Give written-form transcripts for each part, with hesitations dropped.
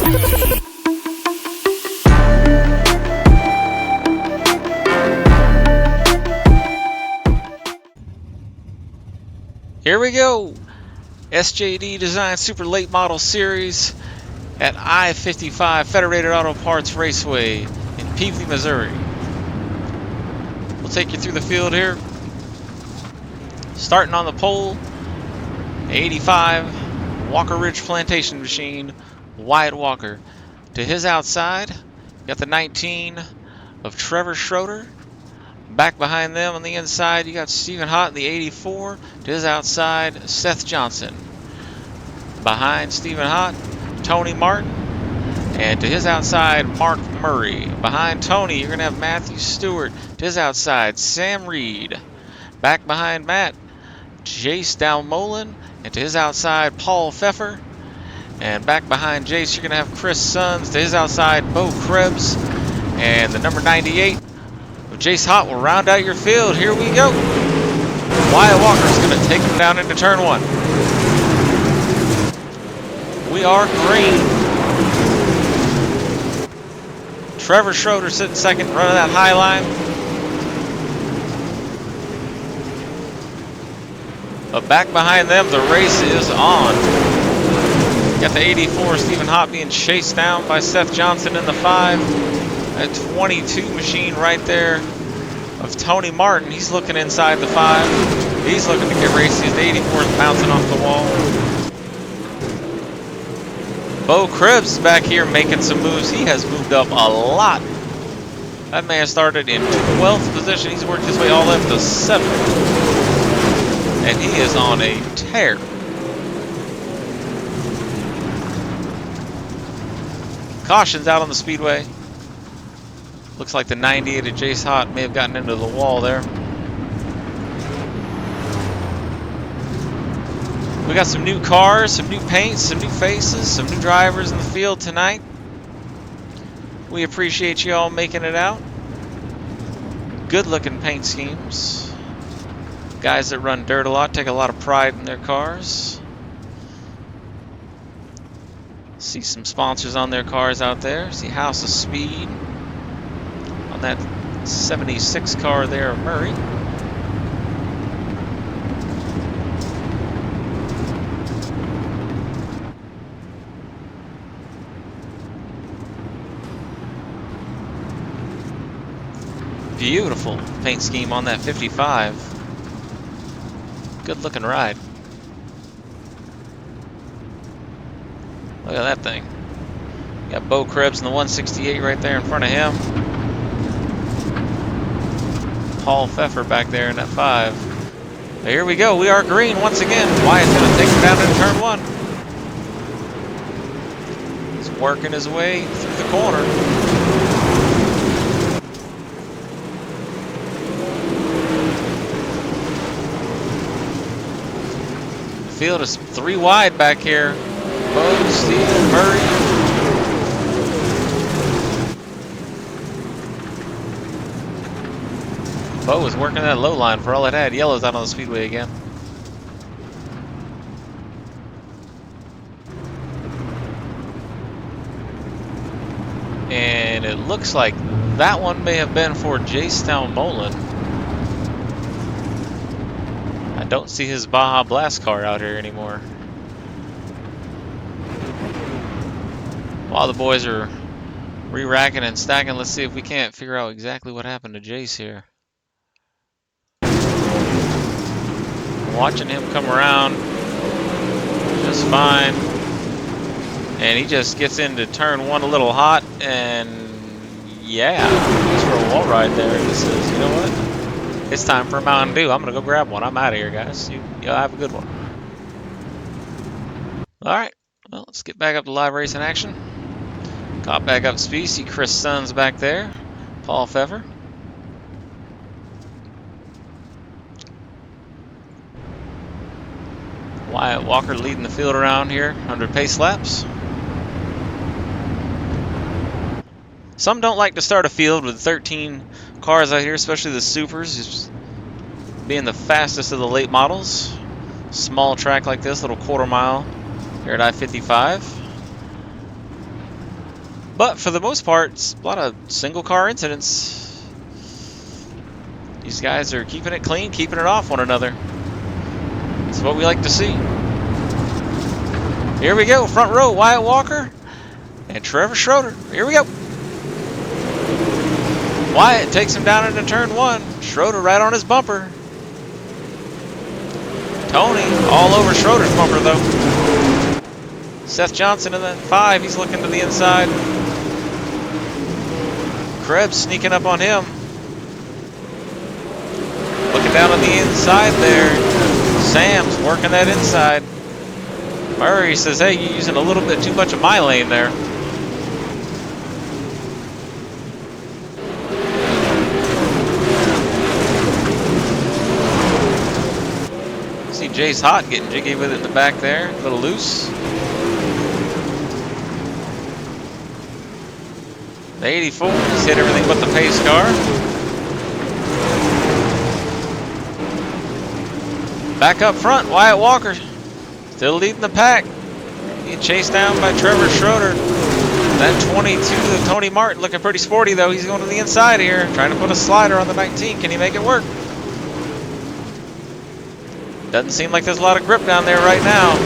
Here we go! SJD Design Super Late Model Series at I-55 Federated Auto Parts Raceway in Peevely, Missouri. We'll take you through the field here. Starting on the pole, 85 Walker Ridge Plantation Machine, Wyatt Walker. To his outside, got the 19 of Trevor Schroeder. Back behind them on the inside, you got Stephen Hott in the 84. To his outside, Seth Johnson. Behind Stephen Hott, Tony Martin. And to his outside, Mark Murray. Behind Tony, you're going to have Matthew Stewart. To his outside, Sam Reed. Back behind Matt, Jace Dalmolin. And to his outside, Paul Pfeffer. And back behind Jace, you're going to have Chris Sons. To his outside, Bo Krebs. And the number 98 of Jace Hott will round out your field. Here we go. Wyatt Walker's going to take him down into turn one. We are green. Trevor Schroeder sitting second, running that high line. But back behind them, the race is on. Got the 84, Stephen Hott being chased down by Seth Johnson in the 5. That 22 machine right there of Tony Martin. He's looking inside the 5. He's looking to get racy. The 84 is bouncing off the wall. Bo Krebs back here making some moves. He has moved up a lot. That man started in 12th position. He's worked his way all up to 7th. And he is on a tear. Caution's out on the speedway. Looks like the 98 of Jace Hott may have gotten into the wall there. We got some new cars, some new paints, some new faces, some new drivers in the field tonight. We appreciate you all making it out. Good looking paint schemes. Guys that run dirt a lot take a lot of pride in their cars. See some sponsors on their cars out there. See House of Speed on that 76 car there of Murray. Beautiful paint scheme on that 55. Good looking ride. Look at that thing. Got Bo Krebs in the 168 right there in front of him. Paul Pfeffer back there in that 5. But here we go. We are green once again. Wyatt's going to take him down into turn 1. He's working his way through the corner. The field is 3 wide back here. Bo, Steve, Murray. Bo was working that low line for all it had. Yellow's out on the speedway again. And it looks like that one may have been for Jace Dalmolin. I don't see his Baja Blast car out here anymore. While the boys are re-racking and stacking, let's see if we can't figure out exactly what happened to Jace here. Watching him come around just fine. And he just gets into turn 1 a little hot, and yeah, just for a wall ride there. This is, you know what? It's time for a Mountain Dew. I'm gonna go grab one. I'm out of here, guys. Y'all have a good one. All right, well, let's get back up to live racing action. Caught back up to speed. See Chris Sons back there. Paul Pfeffer. Wyatt Walker leading the field around here under pace laps. Some don't like to start a field with 13 cars out here, especially the supers, just being the fastest of the late models. Small track like this, little quarter mile here at I-55. But for the most part, it's a lot of single car incidents. These guys are keeping it clean, keeping it off one another. That's what we like to see. Here we go, front row, Wyatt Walker and Trevor Schroeder. Here we go. Wyatt takes him down into turn one. Schroeder right on his bumper. Tony all over Schroeder's bumper though. Seth Johnson in the 5, he's looking to the inside. Krebs sneaking up on him. Looking down on the inside there. Sam's working that inside. Murray says, hey, you're using a little bit too much of my lane there. See Jace Hott getting jiggy with it in the back there. A little loose. The 84 just hit everything but the pace car. Back up front, Wyatt Walker still leading the pack. Being chased down by Trevor Schroeder. That 22 of Tony Martin looking pretty sporty though. He's going to the inside here, trying to put a slider on the 19. Can he make it work? Doesn't seem like there's a lot of grip down there right now.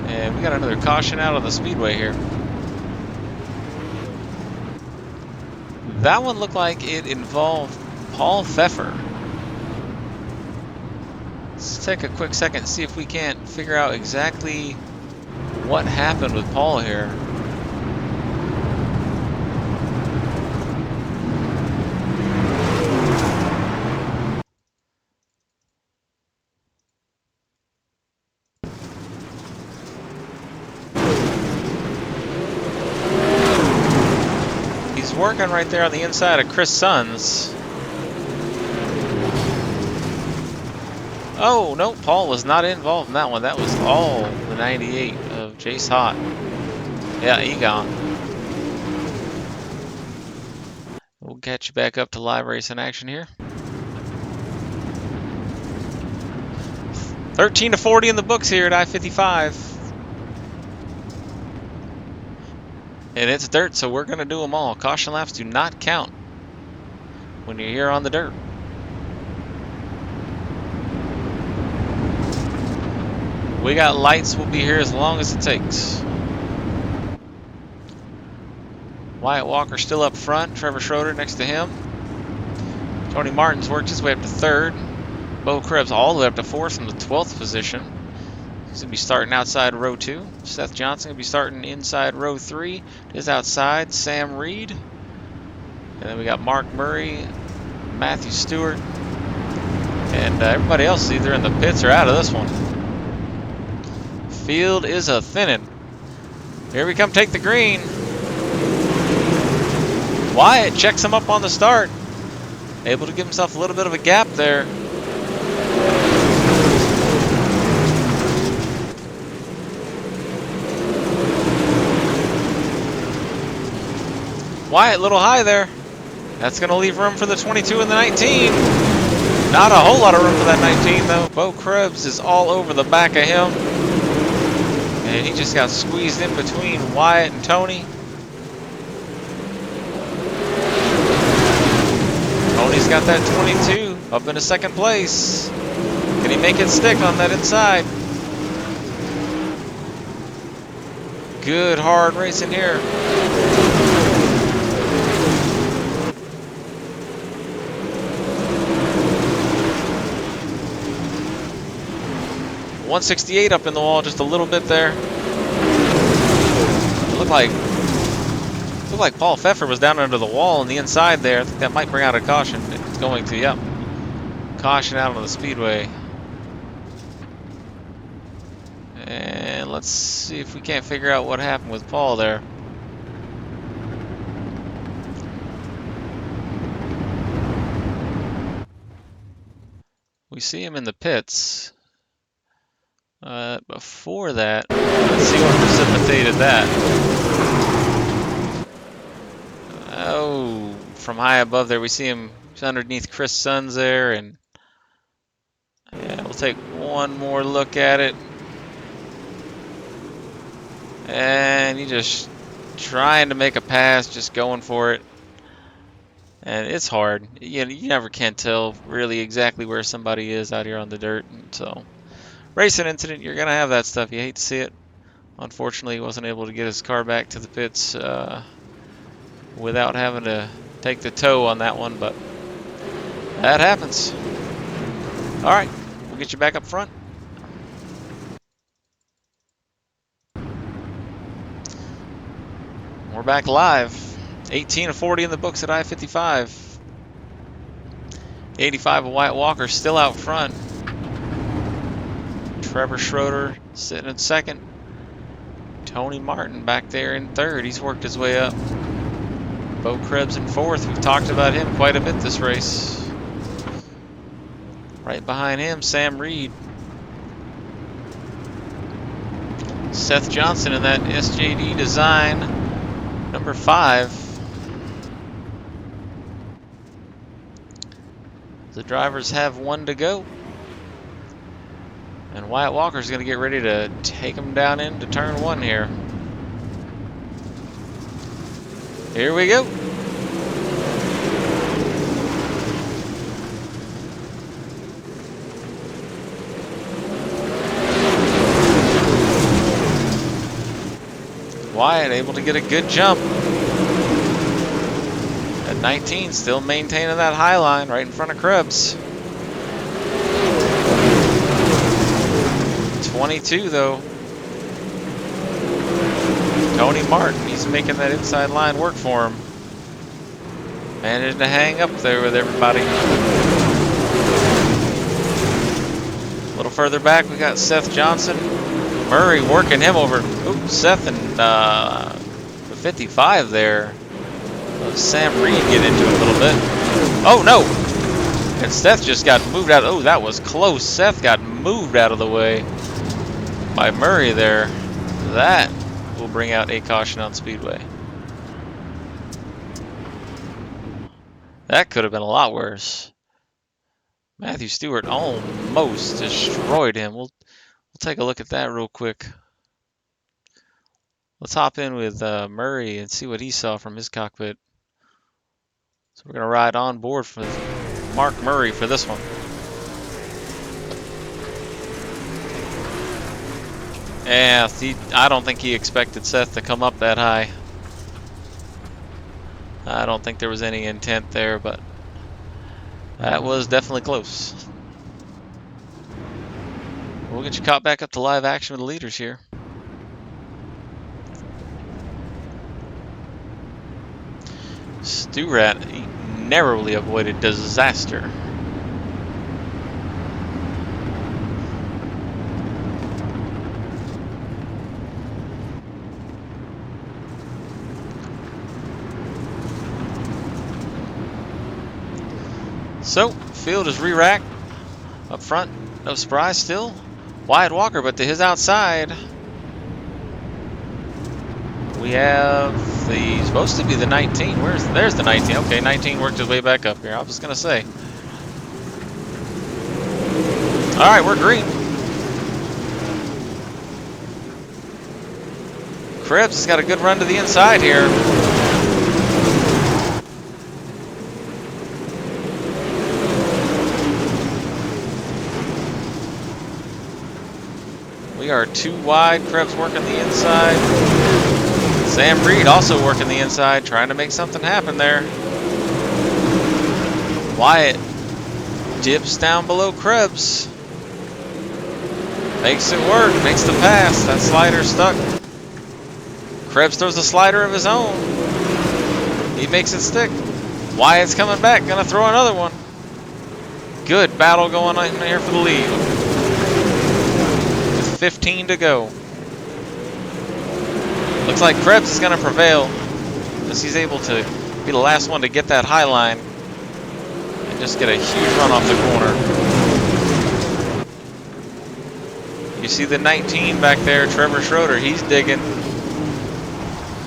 And we got another caution out on the speedway here. That one looked like it involved Paul Pfeffer. Let's take a quick second and see if we can't figure out exactly what happened with Paul here. He's working right there on the inside of Chris Sons. Oh, no, Paul was not involved in that one. That was all the 98 of Jace Hott. Yeah, Egon. We'll catch you back up to live racing action here. 13-40 in the books here at I-55. And it's dirt, so we're going to do them all. Caution laps do not count when you're here on the dirt. We got lights, we'll be here as long as it takes. Wyatt Walker still up front, Trevor Schroeder next to him. Tony Martin's worked his way up to 3rd. Bo Krebs all the way up to 4th from the 12th position. He's going to be starting outside row 2. Seth Johnson going to be starting inside row 3. His outside, Sam Reed. And then we got Mark Murray, Matthew Stewart. And everybody else is either in the pits or out of this one. Field is a thinning. Here we come, take the green. Wyatt checks him up on the start. Able to give himself a little bit of a gap there. Wyatt a little high there. That's going to leave room for the 22 and the 19. Not a whole lot of room for that 19 though. Bo Krebs is all over the back of him. And he just got squeezed in between Wyatt and Tony. Tony's got that 22 up into 2nd place. Can he make it stick on that inside? Good hard racing here. .168 up in the wall, just a little bit there. It looked like Paul Pfeffer was down under the wall on the inside there. I think that might bring out a caution. It's going to, yep. Caution out on the speedway. And let's see if we can't figure out what happened with Paul there. We see him in the pits. Before that, let's see what precipitated that. from high above there. We see him underneath Chris Sons there, and yeah, we'll take one more look at it. And he just trying to make a pass, just going for it. And it's hard. You never can tell really exactly where somebody is out here on the dirt. And so, racing incident, you're going to have that stuff. You hate to see it. Unfortunately, he wasn't able to get his car back to the pits without having to take the tow on that one, but that happens. All right, we'll get you back up front. We're back live. 18 of 40 in the books at I-55. 85 of Wyatt Walker still out front. Trevor Schroeder sitting in second. Tony Martin back there in third. He's worked his way up. Bo Krebs in fourth. We've talked about him quite a bit this race. Right behind him, Sam Reed. Seth Johnson in that SJD design, number 5. The drivers have 1 to go. And Wyatt Walker's going to get ready to take him down into turn 1 here. Here we go. Wyatt able to get a good jump. At 19, still maintaining that high line right in front of Krebs. 22 though. Tony Martin, he's making that inside line work for him. Managed to hang up there with everybody. A little further back, we got Seth Johnson. Murray working him over. Ooh, Seth and the 55 there. Sam Reed get into it a little bit. Oh no! And Seth just got moved out. Oh, that was close. Seth got moved out of the way by Murray there. That will bring out a caution on Speedway. That could have been a lot worse. Matthew Stewart almost destroyed him. We'll take a look at that real quick. Let's hop in with Murray and see what he saw from his cockpit. So we're going to ride on board for Mark Murray for this one. Yeah, I don't think he expected Seth to come up that high. I don't think there was any intent there, but that was definitely close. We'll get you caught back up to live action with the leaders here. Stu-Rat, he narrowly avoided disaster. So, field is re-racked. Up front, no surprise still. Wyatt Walker, but to his outside, we have supposed to be the 19. There's the 19. Okay, 19 worked his way back up here. I was gonna say. All right, we're green. Krebs has got a good run to the inside here. We are 2 wide. Krebs working the inside. Sam Reed also working the inside, trying to make something happen there. Wyatt dips down below Krebs. Makes it work, makes the pass. That slider stuck. Krebs throws a slider of his own. He makes it stick. Wyatt's coming back, gonna throw another one. Good battle going on here for the lead. With 15 to go. Looks like Krebs is going to prevail as he's able to be the last one to get that high line and just get a huge run off the corner. You see the 19 back there, Trevor Schroeder, he's digging.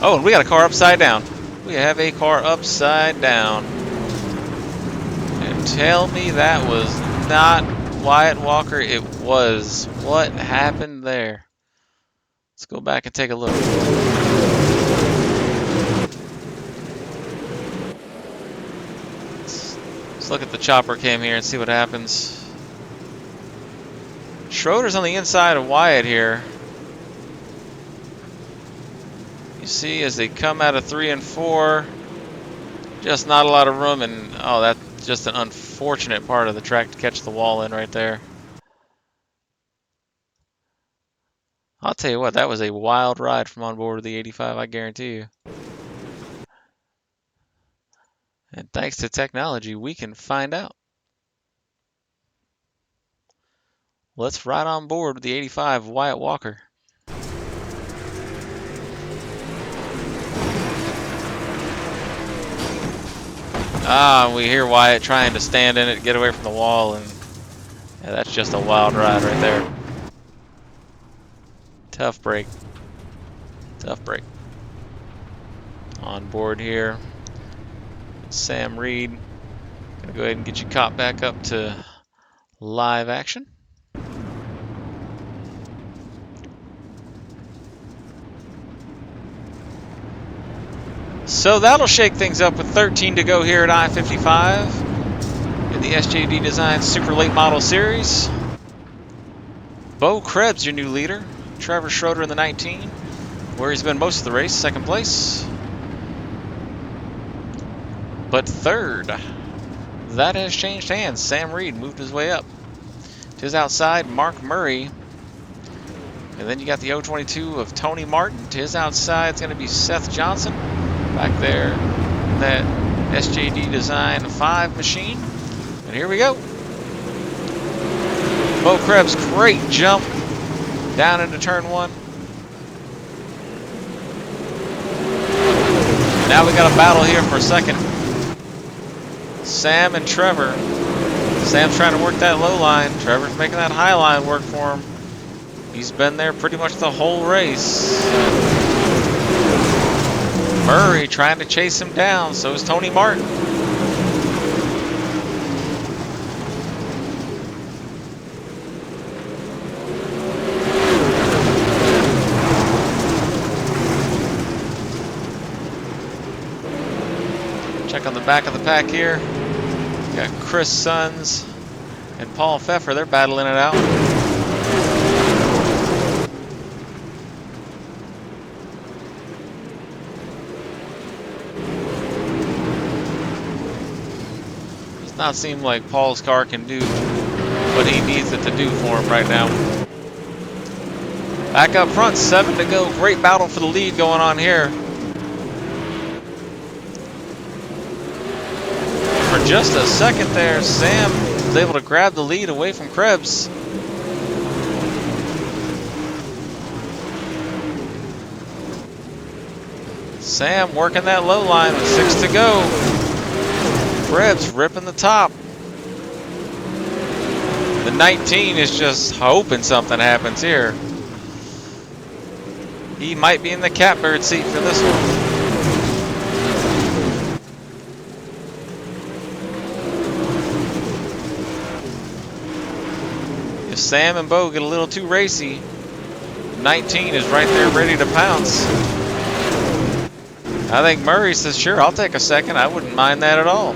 Oh, and we got a car upside down. we have a car upside down. And tell me that was not Wyatt Walker. It was. What happened there? Let's go back and take a look. Let's look at the chopper cam here and see what happens. Schroeder's on the inside of Wyatt here. You see as they come out of 3 and 4, just not a lot of room, and oh, that's just an unfortunate part of the track to catch the wall in right there. I'll tell you what, that was a wild ride from on board of the 85, I guarantee you. And thanks to technology, we can find out. Let's ride on board with the 85 Wyatt Walker. Ah, we hear Wyatt trying to stand in it, get away from the wall, and yeah, that's just a wild ride right there. Tough break. Tough break. On board here, Sam Reed. Gonna go ahead and get you caught back up to live action. So that'll shake things up with 13 to go here at I-55 in the SJD Design Super Late Model Series. Bo Krebs, your new leader. Trevor Schroeder in the 19, where he's been most of the race, second place. But third, that has changed hands. Sam Reed moved his way up. To his outside, Mark Murray. And then you got the 022 of Tony Martin. To his outside, it's going to be Seth Johnson. Back there, that SJD Design 5 machine. And here we go. Bo Krebs, great jump down into turn 1. Now we got a battle here for a second. Sam and Trevor. Sam's trying to work that low line. Trevor's making that high line work for him. He's been there pretty much the whole race. Murray trying to chase him down, so is Tony Martin. Check on the back of the pack here. Got Chris Sons and Paul Pfeffer. They're battling it out. Does not seem like Paul's car can do what he needs it to do for him right now. Back up front, 7 to go. Great battle for the lead going on here. For just a second there, Sam was able to grab the lead away from Krebs. Sam working that low line with 6 to go. Krebs ripping the top. The 19 is just hoping something happens here. He might be in the catbird seat for this one. If Sam and Bo get a little too racy, 19 is right there ready to pounce. I think Murray says, sure, I'll take a second. I wouldn't mind that at all.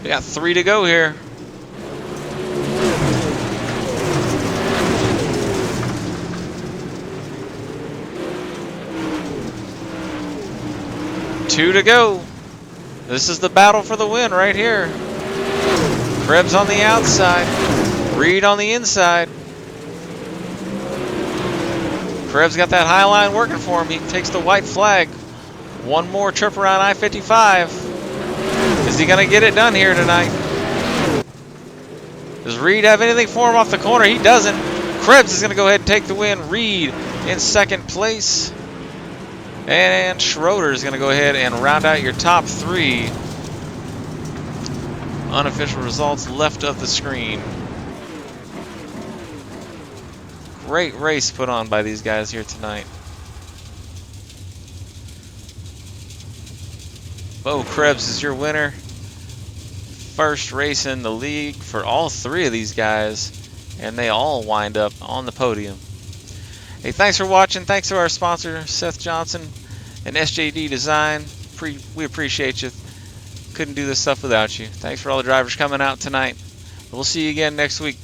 We got 3 to go here. Two to go. This is the battle for the win right here. Krebs on the outside, Reed on the inside. Krebs got that high line working for him. He takes the white flag. One more trip around I-55. Is he going to get it done here tonight? Does Reed have anything for him off the corner? He doesn't. Krebs is going to go ahead and take the win. Reed in second place. And Schroeder is going to go ahead and round out your top 3. Unofficial results left of the screen. Great race put on by these guys here tonight. Bo Krebs is your winner. First race in the league for all three of these guys, and they all wind up on the podium. Hey, thanks for watching. Thanks to our sponsor, Seth Johnson and SJD Design. We appreciate you. Couldn't do this stuff without you. Thanks for all the drivers coming out tonight. We'll see you again next week.